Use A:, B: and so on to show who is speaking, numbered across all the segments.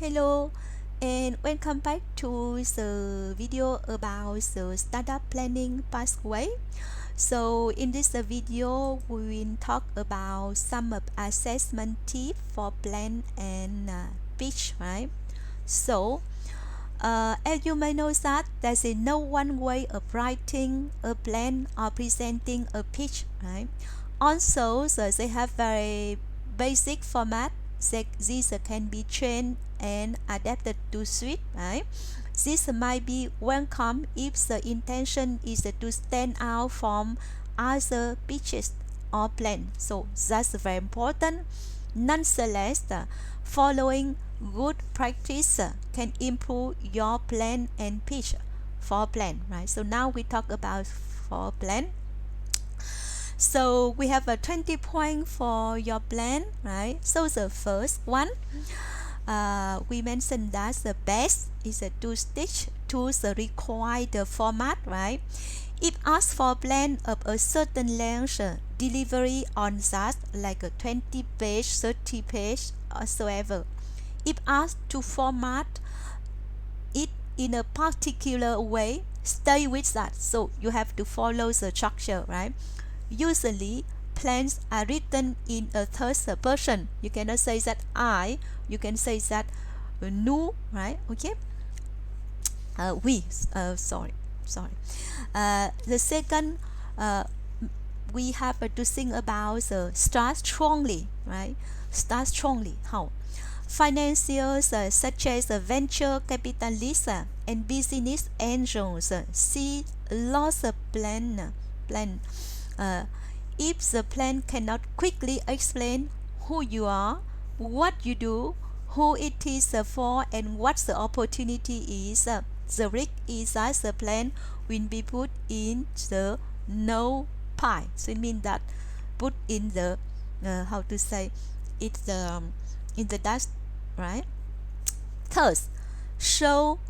A: Hello and welcome back to the video about the startup planning pathway. So in this video we will talk about some of assessment tips for plan and pitch, right? So as you may know that there's no one way of writing a plan or presenting a pitch, right? Also, so they have very basic format that these can be trained and adapted to suit, right? This might be welcome if the intention is to stand out from other pitches or plan. So that's very important. Nonetheless, following good practice can improve your plan and pitch for plan, right? So now we talk about for plan. So we have a 20 point for your plan, right? So the first one, we mentioned that the best is a two-stitch to the required format, right? If asked for a plan of a certain length, delivery on that like a 20 page, 30 page, or so ever. If asked to format it in a particular way, stay with that. So you have to follow the structure, right? Usually plans are written in a third person. You cannot say that I, you can say that nous, right? Okay, we, sorry. The second, we have to think about the start strongly, right? Start strongly. How? Financiers such as venture capitalists and business angels see lots of plan. If the plan cannot quickly explain who you are, what you do, who it is for, and what the opportunity is, the risk is that the plan will be put in the no pile. So it means that put in the how to say it's the in the dust, right? Third, show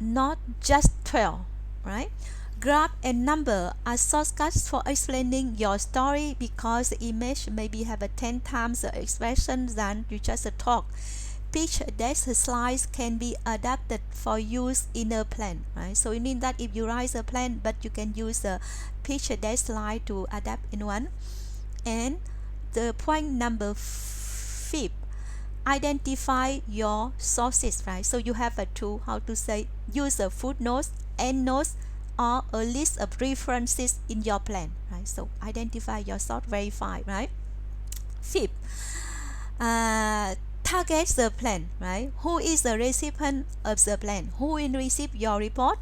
A: not just 12, right? Graph and number are shortcuts for explaining your story because the image maybe have a 10 times the expression than you just talk. Pitch deck slides can be adapted for use in a plan, right? So it means that if you write a plan, but you can use a pitch deck slide to adapt in one. And the point number 5, identify your sources, right? So you have a tool how to say use a footnotes, endnotes, or a list of references in your plan, right? So identify your source, verify, right? Fifth, target the plan, right? Who is the recipient of the plan? Who will receive your report?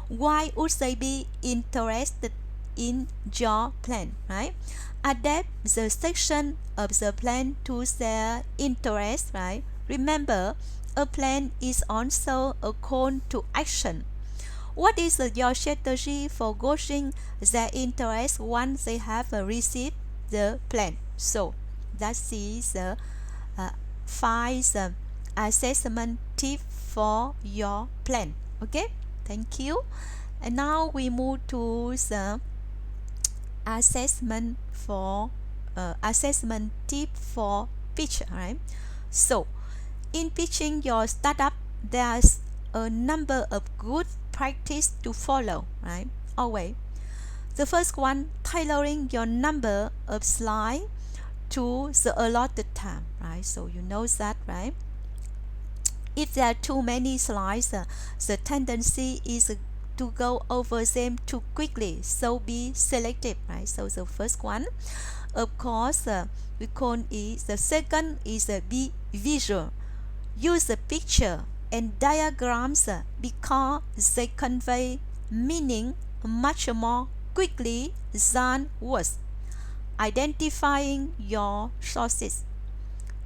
A: Why would they be interested in your plan, right? Adapt the section of the plan to their interest, right? Remember, a plan is also a call to action. What is your strategy for gauging their interest once they have received the plan? So that is the 5 assessment tip for your plan. Okay, thank you. And now we move to the assessment tip for pitch, right? So in pitching your startup, there's a number of good practice to follow, right? Always. The first one, tailoring your number of slides to the allotted time, right? So you know that, right? If there are too many slides, the tendency is to go over them too quickly. So be selective, right? So the first one, of course, we call it. The second is be visual. Use a picture and diagrams because they convey meaning much more quickly than words. Identifying your sources.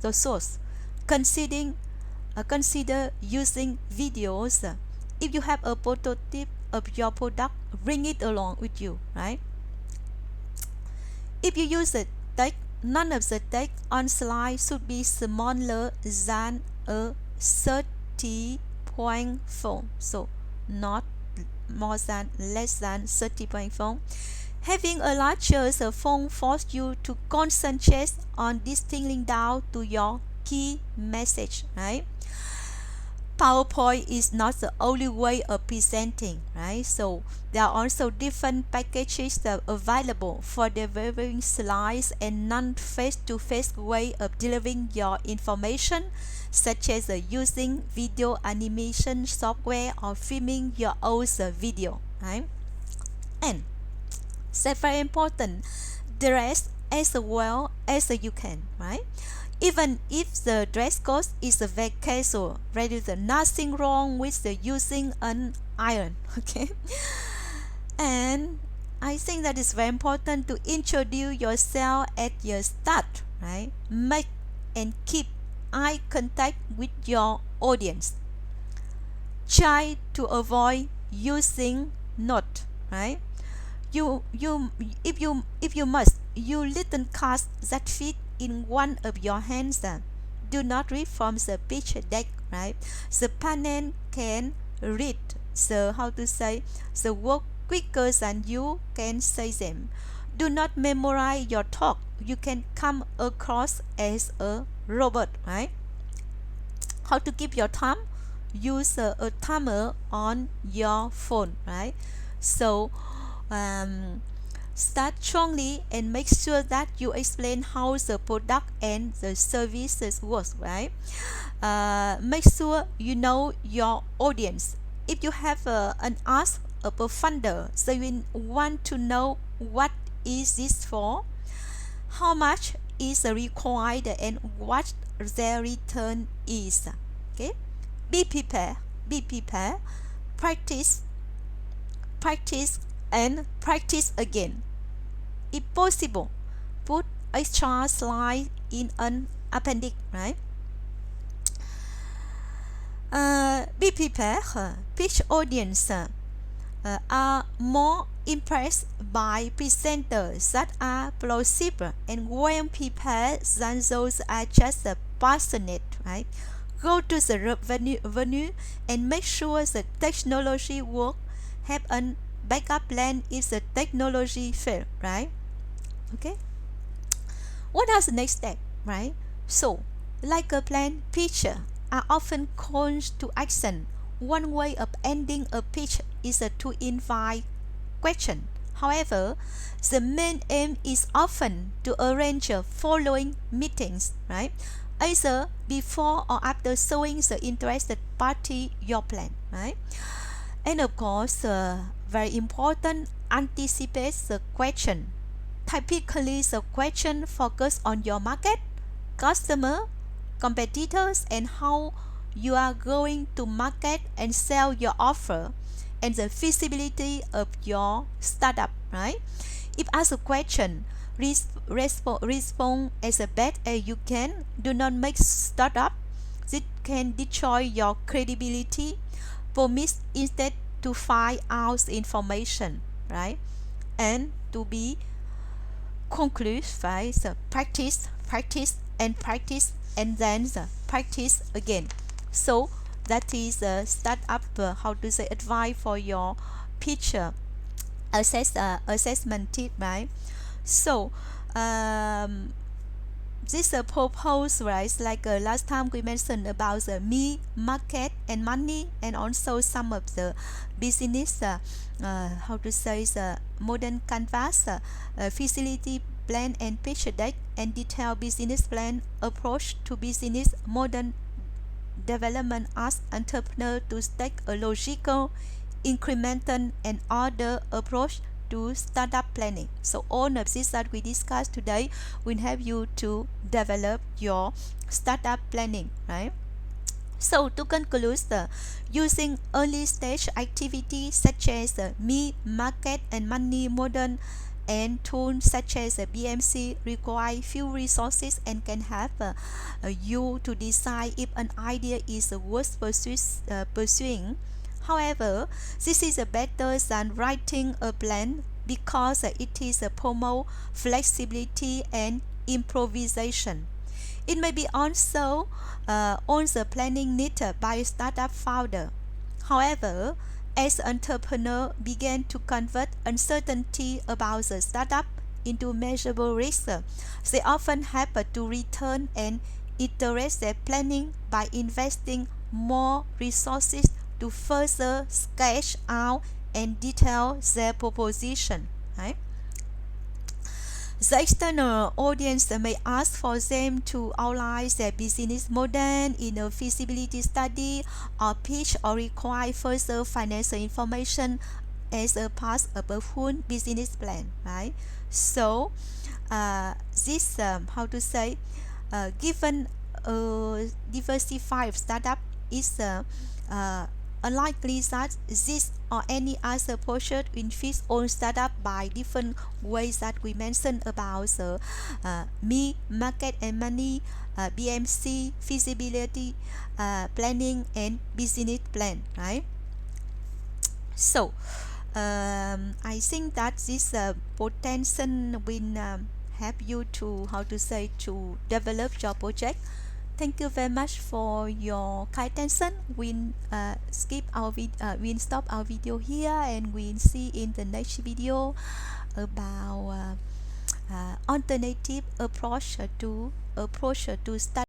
A: The source. Consider using videos. If you have a prototype of your product, bring it along with you, right? If you use a text, none of the text on slide should be smaller than a 30-point font, so not more than less than 30-point font. Having a larger font forces you to concentrate on distilling down to your key message, right? PowerPoint is not the only way of presenting, right? So there are also different packages that are available for delivering slides and non-face-to-face way of delivering your information, such as using video animation software or filming your own video, right? And so very important, dress as well as you can, right? Even if the dress code is a very casual, there is nothing wrong with the using an iron, okay? And I think that is very important to introduce yourself at your start, right? Make and keep eye contact with your audience. Try to avoid using note, right? If you must, you little cards that fit in one of your hands. Do not read from the pitch deck, right? The panel can read the word quicker than you can say them. Do not memorize your talk. You can come across as a robot, right? How to keep your time? Use a timer on your phone, right? So start strongly and make sure that you explain how the product and the services work, right? Make sure you know your audience. If you have an ask of a funder, so you want to know what is this for, how much is required, and what their return is. Okay, be prepared. Practice and practice again. If possible, put extra slide in an appendix, right? Be prepared. Pitch audience are more impressed by presenters that are plausible and well prepared than those are just passionate, right? Go to the venue and make sure the technology works. Have a backup plan if the technology fails, right? Okay. What are the next step, right? So, like a plan, pitches are often calls to action. One way of ending a pitch is to invite question. However, the main aim is often to arrange following meetings, right? Either before or after showing the interested party your plan, right? And of course, very important, anticipate the question. Typically, the question focus on your market, customer, competitors, and how you are going to market and sell your offer, and the feasibility of your startup, right? If asked a question, respond as best as you can. Do not make startup. This can destroy your credibility. Promise instead to find out information, right? And to be conclude, right? So practice, and then the practice again. So that is a startup how to say advice for your pitch assessment tip, right? So this purpose, right? Like last time we mentioned about the me, market, and money, and also some of the business how to say the modern canvas facility plan and pitch deck, and detailed business plan approach to business modern development as entrepreneur to take a logical, incremental, and order approach to startup planning. So all of this that we discussed today will help you to develop your startup planning, right? So to conclude, using early stage activities such as me, market, and money modern and tools such as BMC require few resources and can help you to decide if an idea is worth pursuing. However, this is better than writing a plan because it is promote flexibility and improvisation. It may be also on the planning needed by a startup founder. However, as entrepreneurs begin to convert uncertainty about the startup into measurable risk, they often have to return and iterative planning by investing more resources to further sketch out and detail their proposition. Right? The external audience may ask for them to outline their business model in a feasibility study or pitch or require further financial information as a part of a full business plan, right? So, this how to say, given a diversified startup is unlikely that this or any other project in its own startup by different ways that we mentioned about the me market and money, BMC feasibility planning and business plan, right? So I think that this potential will help you to how to say to develop your project. Thank you very much for your kind attention. We'll stop our video here and we'll see in the next video about alternative approach to study